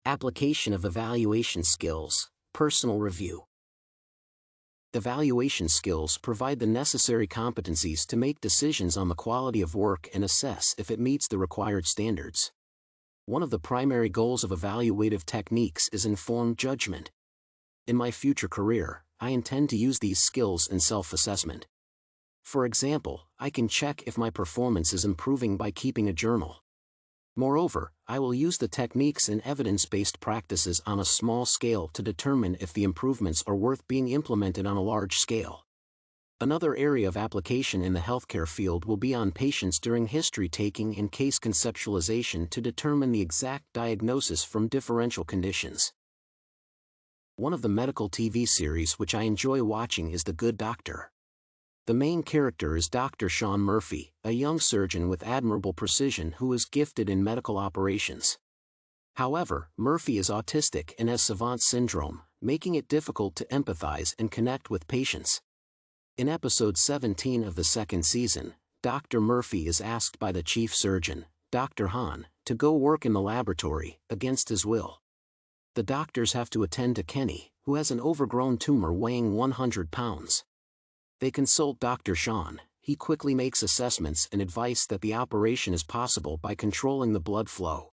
Application of evaluation skills, personal review. Evaluation skills provide the necessary competencies to make decisions on the quality of work and assess if it meets the required standards. One of the primary goals of evaluative techniques is informed judgment. In my future career, I intend to use these skills in self-assessment. For example, I can check if my performance is improving by keeping a journal. Moreover, I will use the techniques in evidence-based practices on a small scale to determine if the improvements are worth being implemented on a large scale. Another area of application in the healthcare field will be on patients during history-taking and case conceptualization to determine the exact diagnosis from differential conditions. One of the medical TV series which I enjoy watching is The Good Doctor. The main character is Dr. Sean Murphy, a young surgeon with admirable precision who is gifted in medical operations. However, Murphy is autistic and has savant syndrome, making it difficult to empathize and connect with patients. In episode 17 of the second season, Dr. Murphy is asked by the chief surgeon, Dr. Hahn, to go work in the laboratory, against his will. The doctors have to attend to Kenny, who has an overgrown tumor weighing 100 pounds. They consult Dr. Sean. He quickly makes assessments and advice that the operation is possible by controlling the blood flow.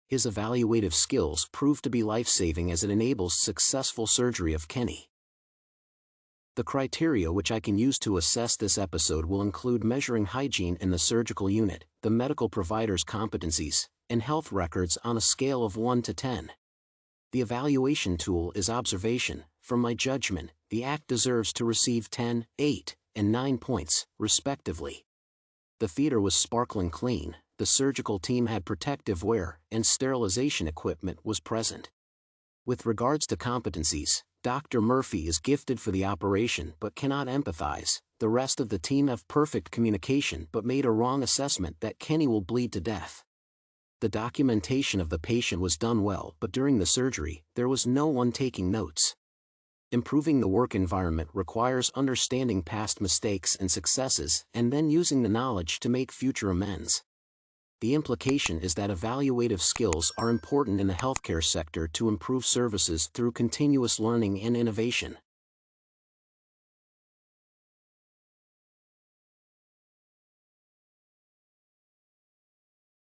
His evaluative skills prove to be life-saving as it enables successful surgery of Kenny. The criteria which I can use to assess this episode will include measuring hygiene in the surgical unit, the medical provider's competencies, and health records on a scale of 1 to 10. The evaluation tool is observation. From my judgment, the act deserves to receive 10, 8, and 9 points, respectively. The theater was sparkling clean, the surgical team had protective wear, and sterilization equipment was present. With regards to competencies, Dr. Murphy is gifted for the operation but cannot empathize. The rest of the team have perfect communication but made a wrong assessment that Kenny will bleed to death. The documentation of the patient was done well, but during the surgery, there was no one taking notes. Improving the work environment requires understanding past mistakes and successes and then using the knowledge to make future amends. The implication is that evaluative skills are important in the healthcare sector to improve services through continuous learning and innovation.